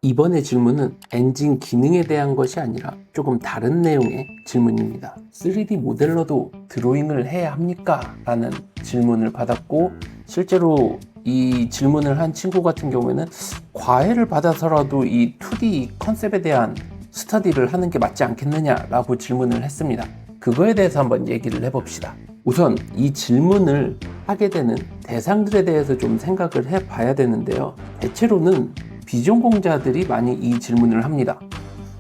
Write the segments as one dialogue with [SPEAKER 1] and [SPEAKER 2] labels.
[SPEAKER 1] 이번의 질문은 엔진 기능에 대한 것이 아니라 조금 다른 내용의 질문입니다. 3D 모델러도 드로잉을 해야 합니까? 라는 질문을 받았고, 실제로 이 질문을 한 친구 같은 경우에는 과외를 받아서라도 이 2D 컨셉에 대한 스터디를 하는 게 맞지 않겠느냐라고 질문을 했습니다. 그거에 대해서 한번 얘기를 해봅시다. 우선 이 질문을 하게 되는 대상들에 대해서 좀 생각을 해봐야 되는데요. 대체로는 비전공자들이 많이 이 질문을 합니다.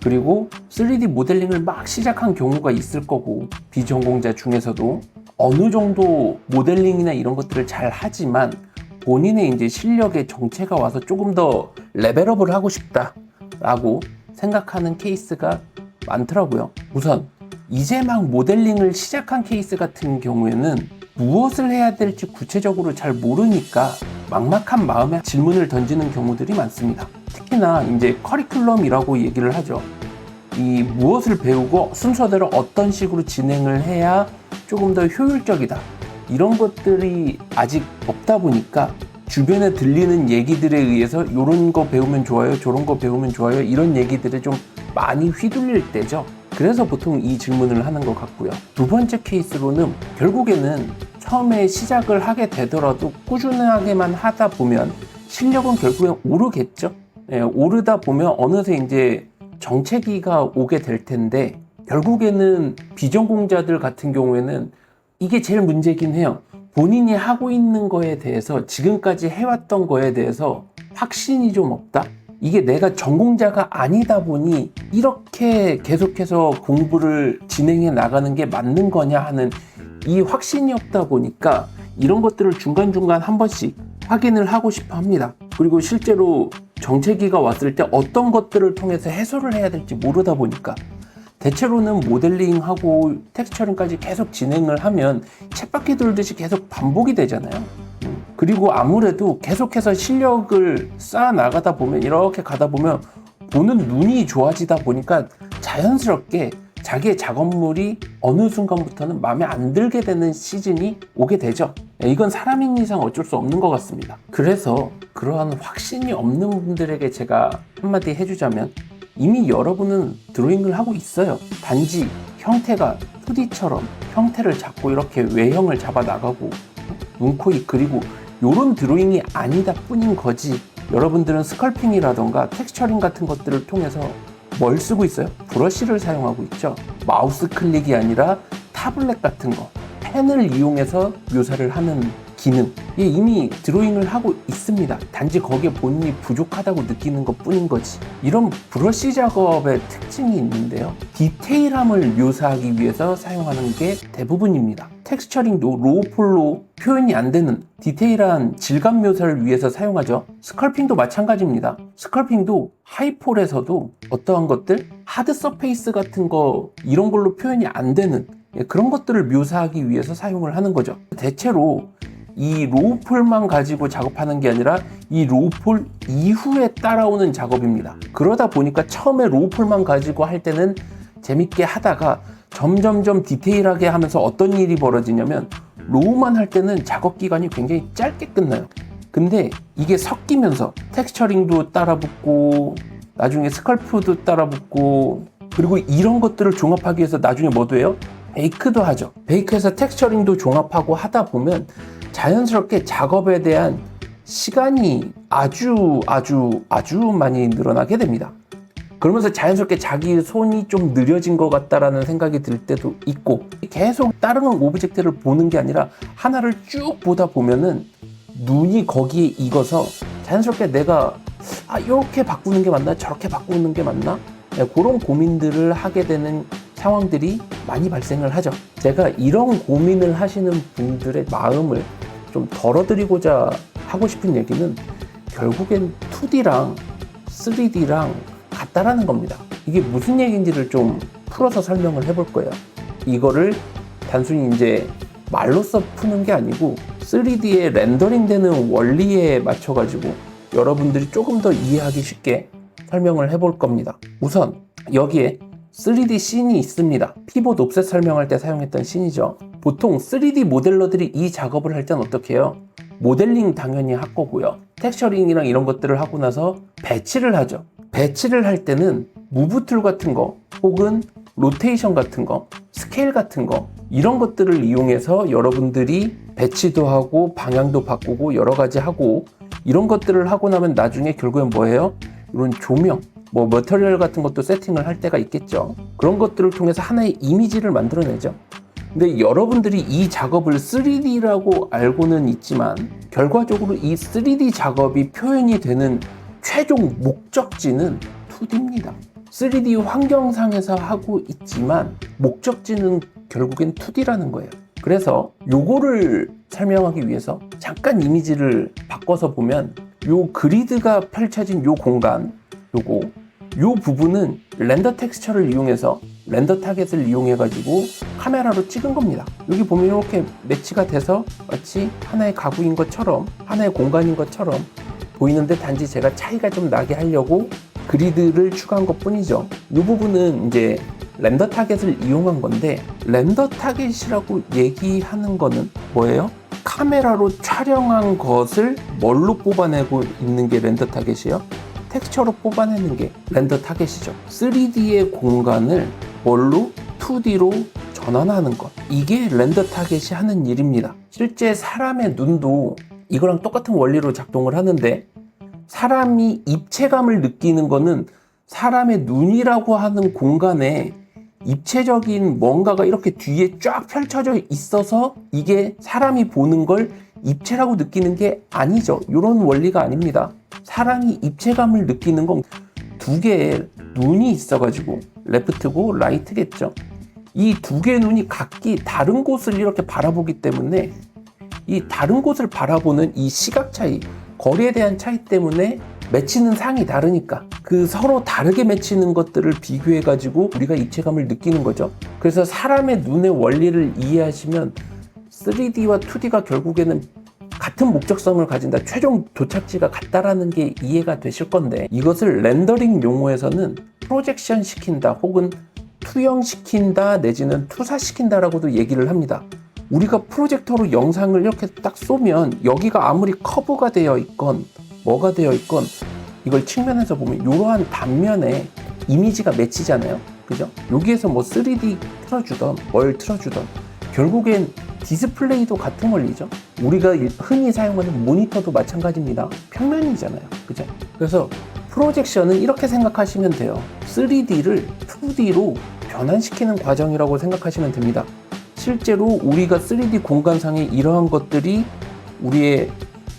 [SPEAKER 1] 그리고 3D 모델링을 막 시작한 경우가 있을 거고, 비전공자 중에서도 어느 정도 모델링이나 이런 것들을 잘 하지만 본인의 이제 실력의 정체가 와서 조금 더 레벨업을 하고 싶다라고 생각하는 케이스가 많더라고요. 우선 이제 막 모델링을 시작한 케이스 같은 경우에는 무엇을 해야 될지 구체적으로 잘 모르니까 막막한 마음에 질문을 던지는 경우들이 많습니다. 특히나 이제 커리큘럼이라고 얘기를 하죠. 이 무엇을 배우고 순서대로 어떤 식으로 진행을 해야 조금 더 효율적이다, 이런 것들이 아직 없다 보니까 주변에 들리는 얘기들에 의해서 이런 거 배우면 좋아요, 저런 거 배우면 좋아요, 이런 얘기들에 좀 많이 휘둘릴 때죠. 그래서 보통 이 질문을 하는 것 같고요. 두 번째 케이스로는 결국에는 처음에 시작을 하게 되더라도 꾸준하게만 하다 보면 실력은 결국엔 오르겠죠. 오르다 보면 어느새 이제 정체기가 오게 될 텐데, 결국에는 비전공자들 같은 경우에는 이게 제일 문제긴 해요. 본인이 하고 있는 거에 대해서, 지금까지 해왔던 거에 대해서 확신이 좀 없다? 이게 내가 전공자가 아니다 보니 이렇게 계속해서 공부를 진행해 나가는 게 맞는 거냐 하는 이 확신이 없다 보니까 이런 것들을 중간중간 한 번씩 확인을 하고 싶어 합니다. 그리고 실제로 정체기가 왔을 때 어떤 것들을 통해서 해소를 해야 될지 모르다 보니까 대체로는 모델링하고 텍스처링까지 계속 진행을 하면 쳇바퀴 돌듯이 계속 반복이 되잖아요. 그리고 아무래도 계속해서 실력을 쌓아 나가다 보면, 이렇게 가다 보면 보는 눈이 좋아지다 보니까 자연스럽게 자기의 작업물이 어느 순간부터는 마음에 안 들게 되는 시즌이 오게 되죠. 이건 사람인 이상 어쩔 수 없는 것 같습니다. 그래서 그러한 확신이 없는 분들에게 제가 한마디 해주자면, 이미 여러분은 드로잉을 하고 있어요. 단지 형태가 2D처럼 형태를 잡고 이렇게 외형을 잡아 나가고 눈, 코, 입 그리고 요런 드로잉이 아니다 뿐인 거지, 여러분들은 스컬핑이라던가 텍스처링 같은 것들을 통해서 뭘 쓰고 있어요? 브러쉬를 사용하고 있죠. 마우스 클릭이 아니라 타블렛 같은 거, 펜을 이용해서 묘사를 하는 기능, 이미 드로잉을 하고 있습니다. 단지 거기에 본인이 부족하다고 느끼는 것 뿐인 거지. 이런 브러쉬 작업의 특징이 있는데요, 디테일함을 묘사하기 위해서 사용하는 게 대부분입니다. 텍스처링도 로우폴로 표현이 안 되는 디테일한 질감 묘사를 위해서 사용하죠. 스컬핑도 마찬가지입니다. 스컬핑도 하이폴에서도 어떠한 것들, 하드 서페이스 같은 거, 이런 걸로 표현이 안 되는 그런 것들을 묘사하기 위해서 사용을 하는 거죠. 대체로 이 로우폴만 가지고 작업하는 게 아니라 이 로우폴 이후에 따라오는 작업입니다. 그러다 보니까 처음에 로우폴만 가지고 할 때는 재밌게 하다가 점점점 디테일하게 하면서 어떤 일이 벌어지냐면, 로우만 할 때는 작업 기간이 굉장히 짧게 끝나요. 근데 이게 섞이면서 텍스처링도 따라 붙고 나중에 스컬프도 따라 붙고, 그리고 이런 것들을 종합하기 위해서 나중에 뭐도 해요? 베이크도 하죠. 베이크해서 텍스처링도 종합하고 하다 보면 자연스럽게 작업에 대한 시간이 아주 많이 늘어나게 됩니다. 그러면서 자연스럽게 자기 손이 좀 느려진 것 같다라는 생각이 들 때도 있고, 계속 다른 오브젝트를 보는 게 아니라 하나를 쭉 보다 보면은 눈이 거기에 익어서 자연스럽게 내가 이렇게 바꾸는 게 맞나, 저렇게 바꾸는 게 맞나, 그런 고민들을 하게 되는 상황들이 많이 발생을 하죠. 제가 이런 고민을 하시는 분들의 마음을 좀 덜어드리고자 하고 싶은 얘기는, 결국엔 2D랑 3D랑 같다라는 겁니다. 이게 무슨 얘기인지를 좀 풀어서 설명을 해볼 거예요. 이거를 단순히 이제 말로써 푸는 게 아니고 3D에 렌더링 되는 원리에 맞춰가지고 여러분들이 조금 더 이해하기 쉽게 설명을 해볼 겁니다. 우선 여기에 3D 씬이 있습니다. 피봇 옵셋 설명할 때 사용했던 씬이죠. 보통 3D 모델러들이 이 작업을 할 때는 어떻게 해요? 모델링 당연히 할 거고요. 텍스처링이랑 이런 것들을 하고 나서 배치를 하죠. 배치를 할 때는 무브 툴 같은 거 혹은 로테이션 같은 거, 스케일 같은 거 이런 것들을 이용해서 여러분들이 배치도 하고 방향도 바꾸고 여러 가지 하고 이런 것들을 하고 나면 나중에 결국엔 뭐예요? 이런 조명, 뭐 머터리얼 같은 것도 세팅을 할 때가 있겠죠. 그런 것들을 통해서 하나의 이미지를 만들어내죠. 근데 여러분들이 이 작업을 3D라고 알고는 있지만 결과적으로 이 3D 작업이 표현이 되는 최종 목적지는 2D입니다. 3D 환경상에서 하고 있지만 목적지는 결국엔 2D라는 거예요. 그래서 요거를 설명하기 위해서 잠깐 이미지를 바꿔서 보면 요 그리드가 펼쳐진 요 공간, 요 부분은 렌더 텍스처를 이용해서 렌더 타겟을 이용해 가지고 카메라로 찍은 겁니다. 여기 보면 이렇게 매치가 돼서 마치 하나의 가구인 것처럼 하나의 공간인 것처럼 보이는데 단지 제가 차이가 좀 나게 하려고 그리드를 추가한 것 뿐이죠. 이 부분은 이제 렌더 타겟을 이용한 건데 렌더 타겟이라고 얘기하는 거는 뭐예요? 카메라로 촬영한 것을 뭘로 뽑아내고 있는 게 렌더 타겟이에요? 텍스처로 뽑아내는 게 렌더 타겟이죠. 3D의 공간을 뭘로? 2D로 전환하는 것. 이게 렌더 타겟이 하는 일입니다. 실제 사람의 눈도 이거랑 똑같은 원리로 작동을 하는데 사람이 입체감을 느끼는 거는 사람의 눈이라고 하는 공간에 입체적인 뭔가가 이렇게 뒤에 쫙 펼쳐져 있어서 이게 사람이 보는 걸 입체라고 느끼는 게 아니죠. 이런 원리가 아닙니다. 사람이 입체감을 느끼는 건 두 개의 눈이 있어가지고 레프트고 라이트겠죠. 이 두 개의 눈이 각기 다른 곳을 이렇게 바라보기 때문에 이 다른 곳을 바라보는 이 시각 차이, 거리에 대한 차이 때문에 맺히는 상이 다르니까 그 서로 다르게 맺히는 것들을 비교해 가지고 우리가 입체감을 느끼는 거죠. 그래서 사람의 눈의 원리를 이해하시면 3D와 2D가 결국에는 같은 목적성을 가진다, 최종 도착지가 같다라는 게 이해가 되실 건데 이것을 렌더링 용어에서는 프로젝션 시킨다 혹은 투영시킨다 내지는 투사시킨다라고도 얘기를 합니다. 우리가 프로젝터로 영상을 이렇게 딱 쏘면 여기가 아무리 커브가 되어 있건 뭐가 되어 있건 이걸 측면에서 보면 이러한 단면에 이미지가 맺히잖아요. 그죠? 여기에서 뭐 3D 틀어주던 뭘 틀어주던 결국엔 디스플레이도 같은 원리죠. 우리가 흔히 사용하는 모니터도 마찬가지입니다. 평면이잖아요. 그죠? 그래서 프로젝션은 이렇게 생각하시면 돼요. 3D를 2D로 변환시키는 과정이라고 생각하시면 됩니다. 실제로 우리가 3D 공간상에 이러한 것들이 우리의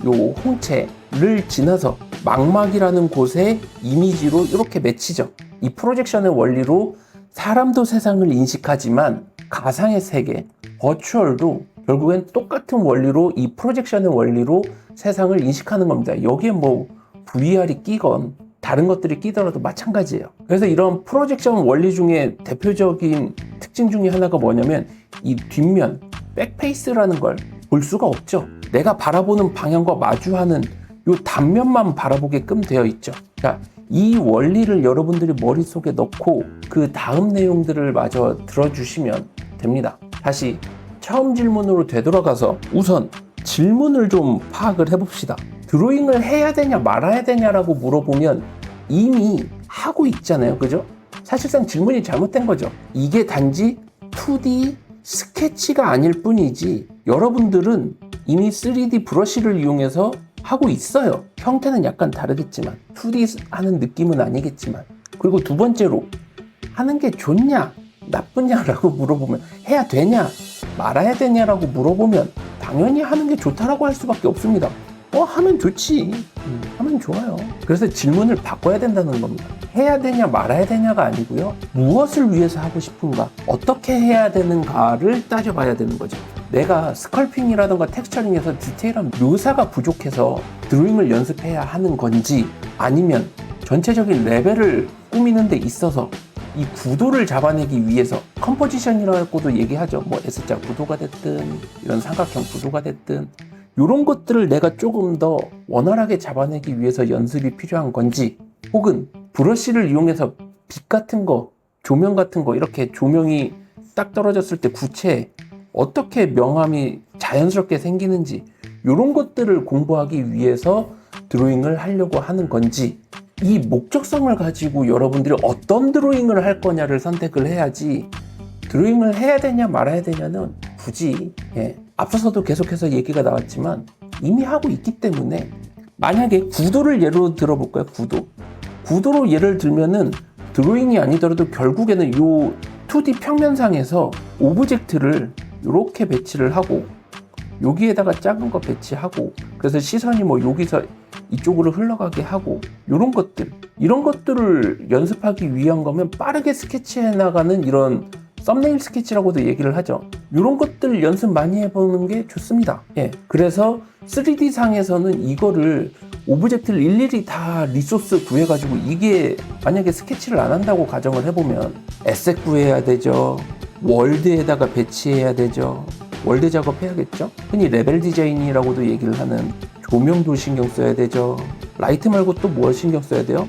[SPEAKER 1] 요 홍채를 지나서 망막이라는 곳에 이미지로 이렇게 맺히죠. 이 프로젝션의 원리로 사람도 세상을 인식하지만 가상의 세계, 버추얼도 결국엔 똑같은 원리로 이 프로젝션의 원리로 세상을 인식하는 겁니다. 여기에 뭐 VR이 끼건 다른 것들이 끼더라도 마찬가지예요. 그래서 이런 프로젝션 원리 중에 대표적인 특징 중에 하나가 뭐냐면 이 뒷면, 백페이스라는 걸 볼 수가 없죠. 내가 바라보는 방향과 마주하는 이 단면만 바라보게끔 되어 있죠. 자, 이 원리를 여러분들이 머릿속에 넣고 그 다음 내용들을 마저 들어주시면 됩니다. 다시 처음 질문으로 되돌아가서 우선 질문을 좀 파악을 해봅시다. 드로잉을 해야 되냐 말아야 되냐라고 물어보면 이미 하고 있잖아요. 그죠? 사실상 질문이 잘못된 거죠. 이게 단지 2D 스케치가 아닐 뿐이지 여러분들은 이미 3D 브러쉬를 이용해서 하고 있어요. 형태는 약간 다르겠지만 2D 하는 느낌은 아니겠지만. 그리고 두 번째로 하는 게 좋냐 나쁘냐라고 물어보면 해야 되냐 말아야 되냐라고 물어보면 당연히 하는 게 좋다라고 할 수밖에 없습니다. 하면 좋지. 하면 좋아요. 그래서 질문을 바꿔야 된다는 겁니다. 해야 되냐 말아야 되냐가 아니고요. 무엇을 위해서 하고 싶은가, 어떻게 해야 되는가를 따져봐야 되는 거죠. 내가 스컬핑이라든가 텍스처링에서 디테일한 묘사가 부족해서 드로잉을 연습해야 하는 건지 아니면 전체적인 레벨을 꾸미는 데 있어서 이 구도를 잡아내기 위해서 컴포지션이라고도 얘기하죠. 뭐 S자 구도가 됐든 이런 삼각형 구도가 됐든 이런 것들을 내가 조금 더 원활하게 잡아내기 위해서 연습이 필요한 건지 혹은 브러쉬를 이용해서 빛 같은 거, 조명 같은 거 이렇게 조명이 딱 떨어졌을 때 구체에 어떻게 명암이 자연스럽게 생기는지 이런 것들을 공부하기 위해서 드로잉을 하려고 하는 건지 이 목적성을 가지고 여러분들이 어떤 드로잉을 할 거냐를 선택을 해야지, 드로잉을 해야 되냐 말아야 되냐는 굳이 앞서서도 계속해서 얘기가 나왔지만 이미 하고 있기 때문에, 만약에 구도를 예로 들어볼까요? 구도로 예를 들면은 드로잉이 아니더라도 결국에는 요 2D 평면상에서 오브젝트를 이렇게 배치를 하고 여기에다가 작은 거 배치하고, 그래서 시선이 뭐 여기서 이쪽으로 흘러가게 하고, 이런 것들을 연습하기 위한 거면 빠르게 스케치해 나가는 이런 썸네일 스케치라고도 얘기를 하죠. 이런 것들 연습 많이 해보는 게 좋습니다. 그래서 3D 상에서는 이거를 오브젝트를 일일이 다 리소스 구해가지고, 이게 만약에 스케치를 안 한다고 가정을 해보면 에셋 구해야 되죠. 월드에다가 배치해야 되죠. 월드 작업해야겠죠. 흔히 레벨 디자인이라고도 얘기를 하는 조명도 신경 써야 되죠. 라이트 말고 또 뭘 신경 써야 돼요?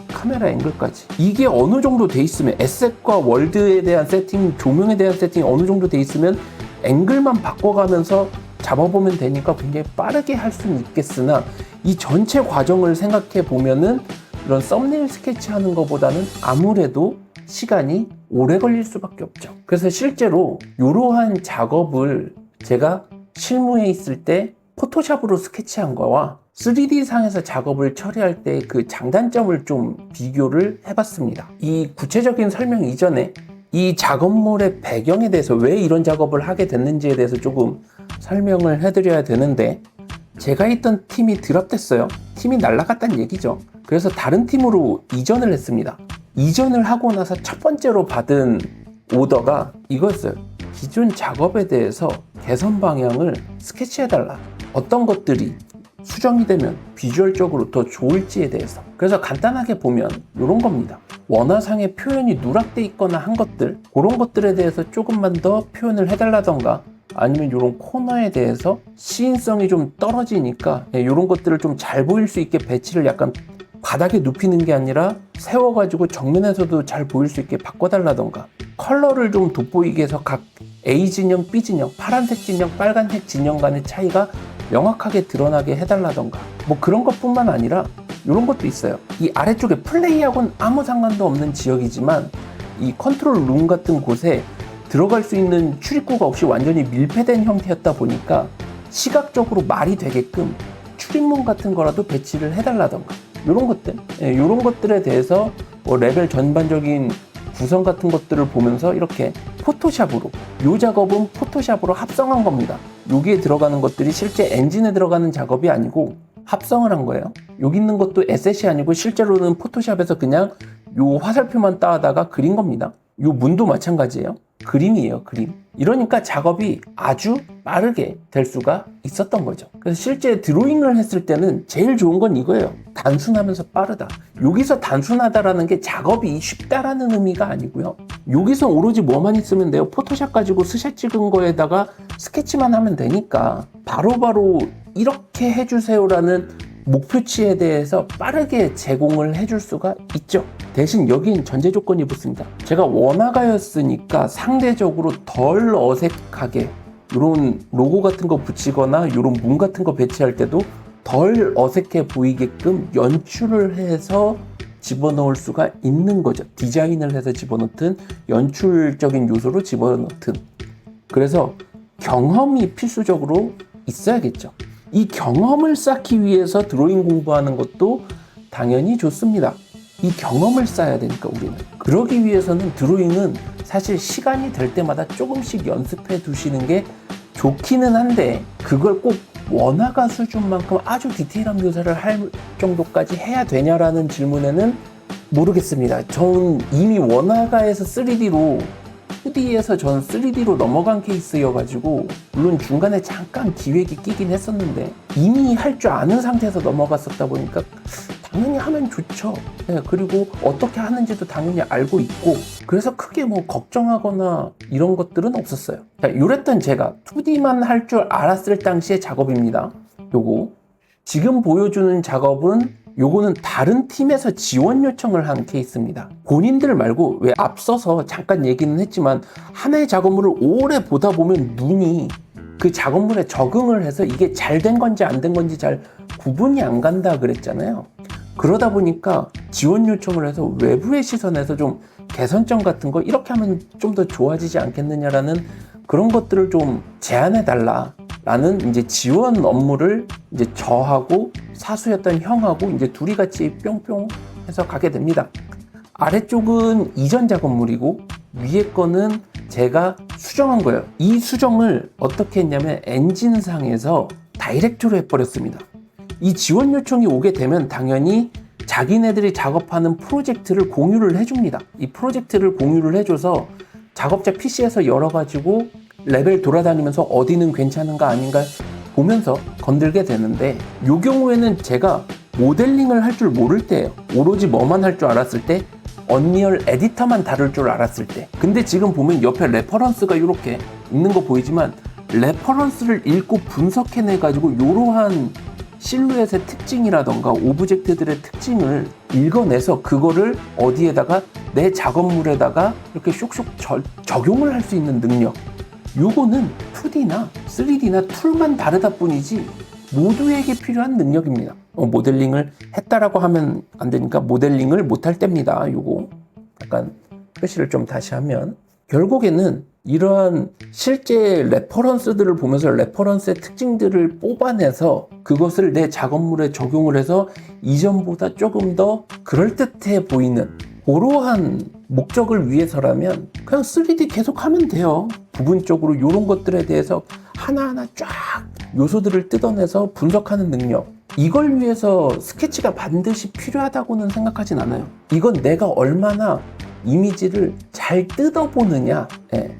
[SPEAKER 1] 카메라 앵글까지. 이게 어느 정도 돼 있으면, 에셋과 월드에 대한 세팅, 조명에 대한 세팅이 어느 정도 돼 있으면 앵글만 바꿔가면서 잡아보면 되니까 굉장히 빠르게 할 수는 있겠으나, 이 전체 과정을 생각해 보면은 이런 썸네일 스케치 하는 것보다는 아무래도 시간이 오래 걸릴 수밖에 없죠. 그래서 실제로 이러한 작업을 제가 실무에 있을 때 포토샵으로 스케치한 거와 3D 상에서 작업을 처리할 때 그 장단점을 좀 비교를 해봤습니다. 이 구체적인 설명 이전에 이 작업물의 배경에 대해서, 왜 이런 작업을 하게 됐는지에 대해서 조금 설명을 해드려야 되는데, 제가 있던 팀이 드랍됐어요. 팀이 날아갔다는 얘기죠. 그래서 다른 팀으로 이전을 했습니다. 이전을 하고 나서 첫 번째로 받은 오더가 이거였어요. 기존 작업에 대해서 개선 방향을 스케치해달라. 어떤 것들이 수정이 되면 비주얼적으로 더 좋을지에 대해서. 그래서 간단하게 보면 이런 겁니다. 원화상의 표현이 누락돼 있거나 한 것들, 그런 것들에 대해서 조금만 더 표현을 해달라던가, 아니면 이런 코너에 대해서 시인성이 좀 떨어지니까 이런 것들을 좀 잘 보일 수 있게 배치를 약간 바닥에 눕히는 게 아니라 세워가지고 정면에서도 잘 보일 수 있게 바꿔달라던가, 컬러를 좀 돋보이게 해서 각 A 진영, B 진영, 파란색 진영, 빨간색 진영 간의 차이가 명확하게 드러나게 해달라던가, 뭐 그런 것뿐만 아니라 이런 것도 있어요. 이 아래쪽에 플레이하고는 아무 상관도 없는 지역이지만 이 컨트롤 룸 같은 곳에 들어갈 수 있는 출입구가 없이 완전히 밀폐된 형태였다 보니까 시각적으로 말이 되게끔 출입문 같은 거라도 배치를 해달라던가, 이런 것들, 이런 것들에 대해서 뭐 레벨 전반적인 구성 같은 것들을 보면서 이렇게 포토샵으로, 이 작업은 포토샵으로 합성한 겁니다. 여기에 들어가는 것들이 실제 엔진에 들어가는 작업이 아니고 합성을 한 거예요. 여기 있는 것도 에셋이 아니고 실제로는 포토샵에서 그냥 요 화살표만 따다가 그린 겁니다. 요 문도 마찬가지예요. 그림이에요, 그림. 이러니까 작업이 아주 빠르게 될 수가 있었던 거죠. 그래서 실제 드로잉을 했을 때는 제일 좋은 건 이거예요. 단순하면서 빠르다. 여기서 단순하다라는 게 작업이 쉽다라는 의미가 아니고요. 여기서 오로지 뭐만 있으면 돼요? 포토샵 가지고 스샷 찍은 거에다가 스케치만 하면 되니까 바로바로 이렇게 해주세요라는 목표치에 대해서 빠르게 제공을 해줄 수가 있죠. 대신 여긴 전제 조건이 붙습니다. 제가 원화가였으니까 상대적으로 덜 어색하게 이런 로고 같은 거 붙이거나 이런 문 같은 거 배치할 때도 덜 어색해 보이게끔 연출을 해서 집어넣을 수가 있는 거죠. 디자인을 해서 집어넣든 연출적인 요소로 집어넣든. 그래서 경험이 필수적으로 있어야겠죠. 이 경험을 쌓기 위해서 드로잉 공부하는 것도 당연히 좋습니다. 이 경험을 쌓아야 되니까 우리는. 그러기 위해서는 드로잉은 사실 시간이 될 때마다 조금씩 연습해 두시는 게 좋기는 한데, 그걸 꼭 원화가 수준만큼 아주 디테일한 묘사를 할 정도까지 해야 되냐라는 질문에는 모르겠습니다. 저는 이미 원화가에서 3D로 2D에서 저는 3D로 넘어간 케이스여가지고, 물론 중간에 잠깐 기획이 끼긴 했었는데 이미 할 줄 아는 상태에서 넘어갔었다 보니까 당연히 하면 좋죠. 그리고 어떻게 하는지도 당연히 알고 있고, 그래서 크게 뭐 걱정하거나 이런 것들은 없었어요. 자, 요랬던 제가 2D만 할 줄 알았을 당시의 작업입니다. 요거 지금 보여주는 작업은 요거는 다른 팀에서 지원 요청을 한 케이스입니다. 본인들 말고, 왜 앞서서 잠깐 얘기는 했지만 하나의 작업물을 오래 보다 보면 눈이 그 작업물에 적응을 해서 이게 잘 된 건지 안 된 건지 잘 구분이 안 간다 그랬잖아요. 그러다 보니까 지원 요청을 해서 외부의 시선에서 좀 개선점 같은 거 이렇게 하면 좀 더 좋아지지 않겠느냐라는 그런 것들을 좀 제안해 달라라는 이제 지원 업무를 이제 저하고 사수였던 형하고 이제 둘이 같이 뿅뿅 해서 가게 됩니다. 아래쪽은 이전 작업물이고 위에 거는 제가 수정한 거예요. 이 수정을 어떻게 했냐면 엔진상에서 다이렉트로 해버렸습니다. 이 지원 요청이 오게 되면 당연히 자기네들이 작업하는 프로젝트를 공유를 해줍니다. 이 프로젝트를 공유를 해줘서 작업자 PC에서 열어가지고 레벨 돌아다니면서 어디는 괜찮은가 아닌가 보면서 건들게 되는데, 이 경우에는 제가 모델링을 할 줄 모를 때예요. 오로지 뭐만 할 줄 알았을 때, 언리얼 에디터만 다룰 줄 알았을 때. 근데 지금 보면 옆에 레퍼런스가 이렇게 있는 거 보이지만 레퍼런스를 읽고 분석해내가지고 이러한 실루엣의 특징이라던가 오브젝트들의 특징을 읽어내서 그거를 어디에다가 내 작업물에다가 이렇게 쇽쇽 적용을 할 수 있는 능력, 요거는 2D나 3D나 툴만 다르다 뿐이지 모두에게 필요한 능력입니다. 모델링을 했다라고 하면 안 되니까 모델링을 못할 때입니다. 요거 약간 표시를 좀 다시 하면, 결국에는 이러한 실제 레퍼런스들을 보면서 레퍼런스의 특징들을 뽑아내서 그것을 내 작업물에 적용을 해서 이전보다 조금 더 그럴듯해 보이는 그러한 목적을 위해서라면 그냥 3D 계속 하면 돼요. 부분적으로 이런 것들에 대해서 하나하나 쫙 요소들을 뜯어내서 분석하는 능력, 이걸 위해서 스케치가 반드시 필요하다고는 생각하진 않아요. 이건 내가 얼마나 이미지를 잘 뜯어보느냐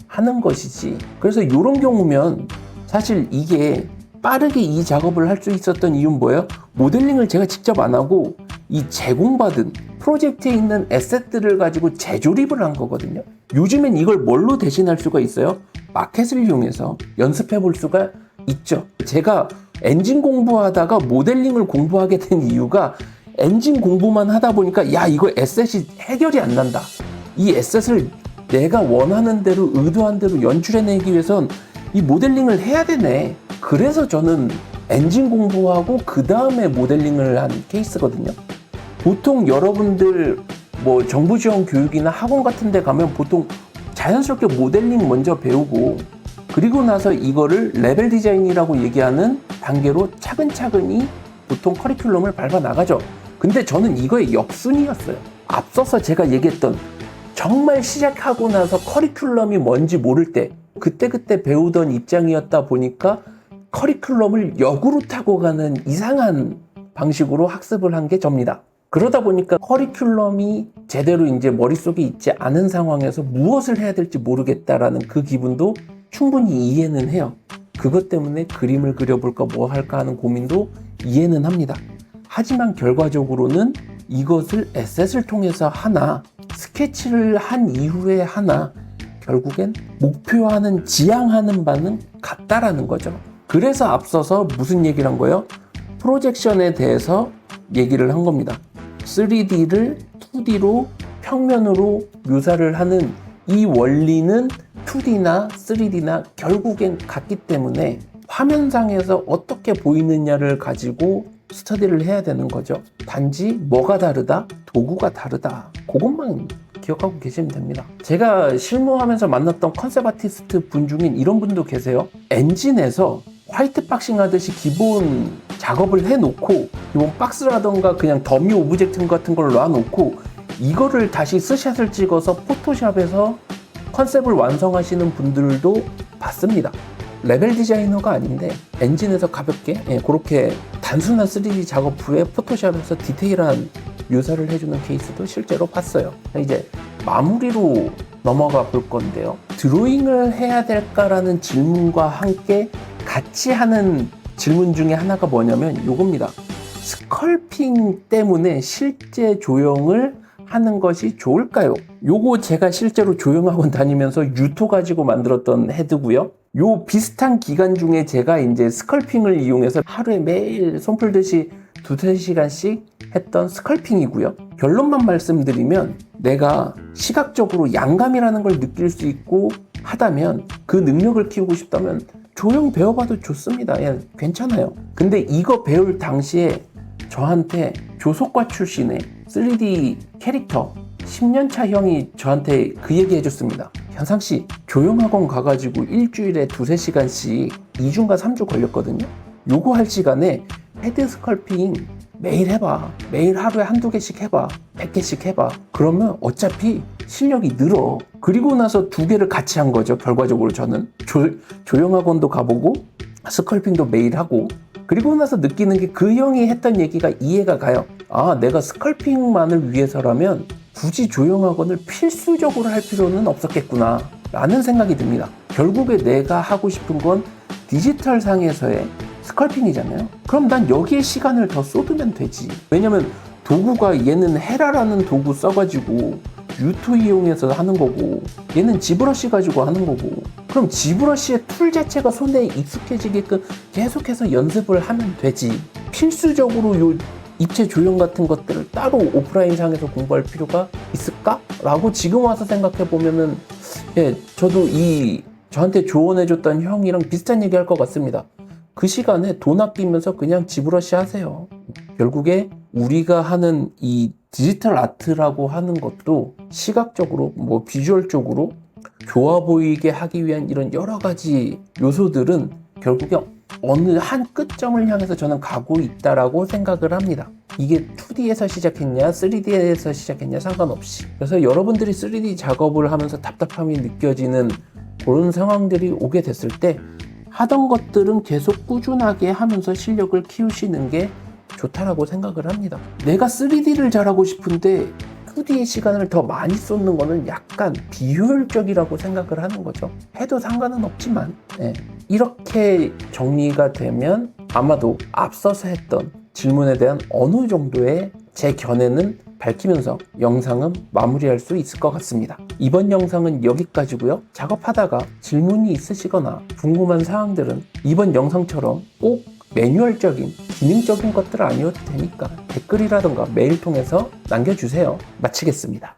[SPEAKER 1] 하는 것이지. 그래서 이런 경우면 사실 이게 빠르게 이 작업을 할 수 있었던 이유는 뭐예요? 모델링을 제가 직접 안 하고 이 제공받은 프로젝트에 있는 에셋들을 가지고 재조립을 한 거거든요. 요즘엔 이걸 뭘로 대신할 수가 있어요? 마켓을 이용해서 연습해 볼 수가 있죠. 제가 엔진 공부하다가 모델링을 공부하게 된 이유가 엔진 공부만 하다 보니까 야, 이거 에셋이 해결이 안 난다. 이 에셋을 내가 원하는 대로 의도한 대로 연출해내기 위해선 이 모델링을 해야 되네. 그래서 저는 엔진 공부하고 그 다음에 모델링을 한 케이스거든요. 보통 여러분들 뭐 정부 지원 교육이나 학원 같은 데 가면 보통 자연스럽게 모델링 먼저 배우고 그리고 나서 이거를 레벨 디자인이라고 얘기하는 단계로 차근차근히 보통 커리큘럼을 밟아 나가죠. 근데 저는 이거의 역순이었어요. 앞서서 제가 얘기했던 정말 시작하고 나서 커리큘럼이 뭔지 모를 때 그때 배우던 입장이었다 보니까 커리큘럼을 역으로 타고 가는 이상한 방식으로 학습을 한 게 접니다. 그러다 보니까 커리큘럼이 제대로 이제 머릿속에 있지 않은 상황에서 무엇을 해야 될지 모르겠다라는 그 기분도 충분히 이해는 해요. 그것 때문에 그림을 그려볼까 뭐 할까 하는 고민도 이해는 합니다. 하지만 결과적으로는 이것을 에셋을 통해서 하나, 스케치를 한 이후에 하나, 결국엔 목표하는, 지향하는 바는 같다라는 거죠. 그래서 앞서서 무슨 얘기를 한 거예요? 프로젝션에 대해서 얘기를 한 겁니다. 3D를 2D로 평면으로 묘사를 하는 이 원리는 2D나 3D나 결국엔 같기 때문에 화면상에서 어떻게 보이느냐를 가지고 스터디를 해야 되는 거죠. 단지 뭐가 다르다? 도구가 다르다. 그것만 기억하고 계시면 됩니다. 제가 실무하면서 만났던 컨셉 아티스트 분 중인 이런 분도 계세요. 엔진에서 화이트 박싱 하듯이 기본 작업을 해놓고 기본 박스라던가 그냥 더미 오브젝트 같은 걸 놔놓고 이거를 다시 스샷을 찍어서 포토샵에서 컨셉을 완성하시는 분들도 봤습니다. 레벨 디자이너가 아닌데 엔진에서 가볍게 그렇게 단순한 3D 작업 후에 포토샵에서 디테일한 묘사를 해주는 케이스도 실제로 봤어요. 이제 마무리로 넘어가 볼 건데요. 드로잉을 해야 될까라는 질문과 함께 같이 하는 질문 중에 하나가 뭐냐면 이겁니다. 스컬핑 때문에 실제 조형을 하는 것이 좋을까요? 요거 제가 실제로 조형학원 다니면서 유토 가지고 만들었던 헤드고요. 요 비슷한 기간 중에 제가 이제 스컬핑을 이용해서 하루에 매일 손 풀듯이 2-3시간씩 했던 스컬핑이고요. 결론만 말씀드리면 내가 시각적으로 양감이라는 걸 느낄 수 있고 하다면 그 능력을 키우고 싶다면 조형 배워봐도 좋습니다. 괜찮아요. 근데 이거 배울 당시에 저한테 조속과 출신의 3D 캐릭터 10년차 형이 저한테 그 얘기 해줬습니다. 현상씨, 조형학원 가가지고 일주일에 2~3시간씩 2주인가 3주 걸렸거든요. 요거 할 시간에 헤드 스컬핑 매일 해봐. 매일 하루에 1~2개씩 해봐. 100개씩 해봐. 그러면 어차피 실력이 늘어. 그리고 나서 2개를 같이 한 거죠. 결과적으로 저는 조형학원도 가보고 스컬핑도 매일 하고, 그리고 나서 느끼는 게 그 형이 했던 얘기가 이해가 가요. 아, 내가 스컬핑만을 위해서라면 굳이 조형학원을 필수적으로 할 필요는 없었겠구나 라는 생각이 듭니다. 결국에 내가 하고 싶은 건 디지털 상에서의 스컬핑이잖아요. 그럼 난 여기에 시간을 더 쏟으면 되지. 왜냐면 도구가 얘는 헤라라는 도구 써가지고 유토 이용해서 하는 거고, 얘는 지브러시 가지고 하는 거고, 그럼 지브러시의 툴 자체가 손에 익숙해지게끔 계속해서 연습을 하면 되지. 필수적으로 요 입체 조형 같은 것들을 따로 오프라인 상에서 공부할 필요가 있을까? 라고 지금 와서 생각해 보면은, 예, 저도 저한테 조언해줬던 형이랑 비슷한 얘기 할 것 같습니다. 그 시간에 돈 아끼면서 그냥 지브러시 하세요. 결국에 우리가 하는 이 디지털 아트라고 하는 것도 시각적으로, 비주얼적으로 좋아 보이게 하기 위한 이런 여러 가지 요소들은 결국에 어느 한 끝점을 향해서 저는 가고 있다라고 생각을 합니다. 이게 2D에서 시작했냐 3D에서 시작했냐 상관없이. 그래서 여러분들이 3D 작업을 하면서 답답함이 느껴지는 그런 상황들이 오게 됐을 때 하던 것들은 계속 꾸준하게 하면서 실력을 키우시는 게 좋다라고 생각을 합니다. 내가 3D를 잘하고 싶은데 2D의 시간을 더 많이 쏟는 거는 약간 비효율적이라고 생각을 하는 거죠. 해도 상관은 없지만, 이렇게 정리가 되면 아마도 앞서서 했던 질문에 대한 어느 정도의 제 견해는 밝히면서 영상은 마무리할 수 있을 것 같습니다. 이번 영상은 여기까지고요. 작업하다가 질문이 있으시거나 궁금한 사항들은 이번 영상처럼 꼭 매뉴얼적인 기능적인 것들은 아니어도 되니까 댓글이라던가 메일 통해서 남겨주세요. 마치겠습니다.